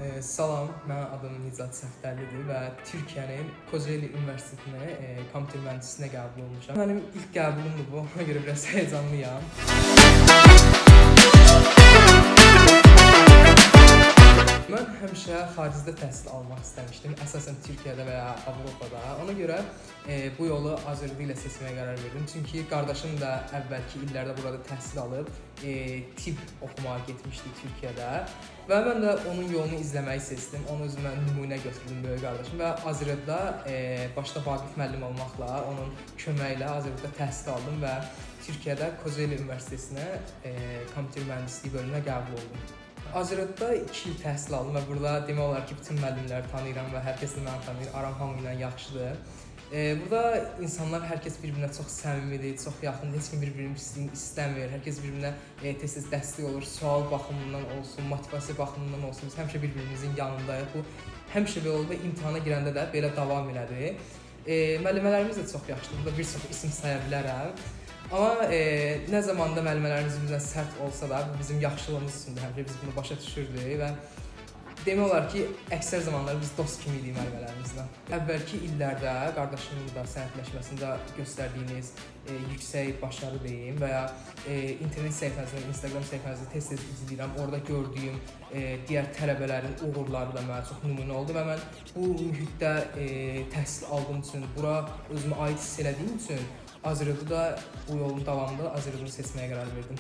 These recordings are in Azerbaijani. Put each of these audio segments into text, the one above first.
Salam, mənim adım Nicat Səfdərlidir və Türkiyənin Kocaeli Universitetinə kompüter mühəndisliğinə qəbul olmuşam. Mənim ilk qəbulumdur bu, ona görə biraz heyecanlıyam. Mən həmişə xaricdə təhsil almaq istəmişdim, əsasən Türkiyədə və ya Avropada. Ona görə bu yolu Azərbaycan ilə seçməyə qərar verdim. Çünki qardaşım da əvvəlki illərdə burada təhsil alıb, tibb oxumağa getmişdi Türkiyədə. Və mən də onun yolunu izləməyi seçdim. Onu özümə nümunə götürdüm böyük qardaşım və Azərbaycanda başda Vaqif müəllim olmaqla, onun köməyi ilə Azərbaycanda təhsil aldım və Türkiyədə Kocaeli Universitetinə kompüter mühəndisliyi bölümünə qəbul oldum. Azərbaycanda 2 il təhsil aldım və burada demək olar ki, bütün müəllimləri tanıyıram və hər kəs də məni tanıyır, aram hamı ilə yaxşıdır. Burada insanlar, hər kəs bir-birinə çox səmimidir, çox yaxındır, heç kim bir-birini istəmir, hər kəs bir-birinə tez-tez dəstək olur, sual baxımından olsun, motivasiya baxımından olsun, biz həmişə bir-birimizin yanındayıq. Bu həmişə belə oldu və imtahana girəndə də belə davam elədi. Müəllimələrimiz də çox yaxşıdır, burada bir çox isim saya bilərəm. Amma nə zaman da müəllimələrimiz bizdən sərt olsa da, bu bizim yaxşılığımız üçündür, həmişə biz bunu başa düşürdük və demək olar ki, əksər zamanlar biz dost kimi idik müəllimələrimizlə. Əvvəlki illərdə qardaşımın da sənədləşməsində göstərdiyiniz yüksək başarı deyim və ya internet səhifənizdə, Instagram səhifənizdə tez-tez izləyirəm. Orada gördüyüm digər tələbələrin uğurları da mənə çox nümunə oldu və mən bu mühitdə təhsil aldığım üçün, bura özümü aid hiss elədiyim üçün Azərbaycanda bu yolun davamında Azərbaycanı seçməyə qərar verdim.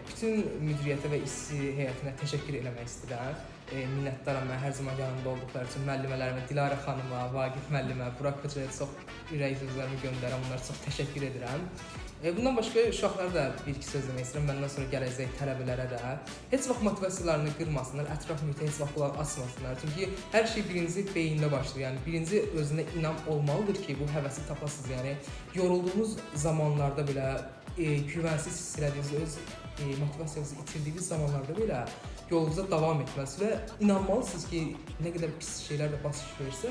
Bütün müdiriyyətə və işçi heyətinə təşəkkür eləmək istəyirəm. Minnətdaram mən hər zaman yanımda olduqları üçün müəllimələrimə, Dilarə xanıma, Vaqif müəllimə, Burak hocaya çox ürək sözlərimi göndərəm, onlara çox təşəkkür edirəm. Bundan başqa uşaqlara da bir-iki söz demək istəyirəm, məndən sonra gələcək tələbələrə də. Heç vaxt motivasiyalarını qırmasınlar, ətraf mühitə heç vaxt qulaq asmasınlar. Çünki hər şey birinci beyində başlayır. Yəni birinci özünə inam olmalıdır ki, bu həvəsi tapasınız. Yəni yorulduğunuz zamanlarda belə, güvənsiz hiss elədiyiniz, öz motivasiyanızı itirdiyiniz zamanlarda belə yolunuza davam etməlisiniz və inanmalısınız ki, nə qədər pis şeylər də baş versə,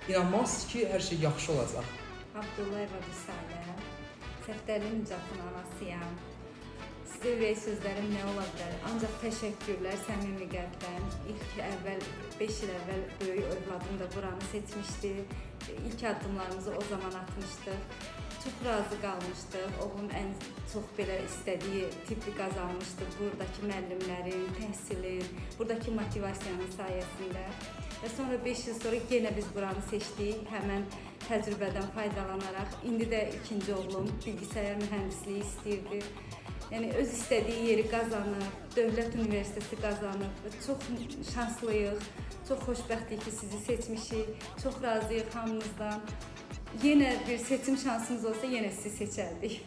inanmalısınız ki, hər şey yaxşı olacaq. Abdullayeva Vüsalə, Səfdərli Nicatın anasıyam. Sizə ürək sözlərim nə ola bilər? Ancaq təşəkkürlər səmimi qəlbdən. Əvvəl 5 il əvvəl böyük övladım da buranı seçmişdi. İlk addımlarımızı o zaman atmışdıq. Çox razı qalmışdıq. Oğlum ən çox belə istədiyi tibbi qazanmışdı. Buradakı müəllimlərin, təhsilin, buradakı motivasiyanın sayəsində. Və sonra 5 il sonra yenə biz buranı seçdik. Həmən təcrübədən faydalanaraq. İndi də ikinci oğlum bilgisayar mühəndisliyi istəyirdi. Yəni öz istədiyi yeri qazanıb, Dövlət Universiteti qazanıb. Çox şanslıyıq, çox xoşbəxtlik ki, sizi seçmişik. Çox razıyıq hamımızdan. Yenə bir seçim şansımız olsa yenə sizi seçərdik.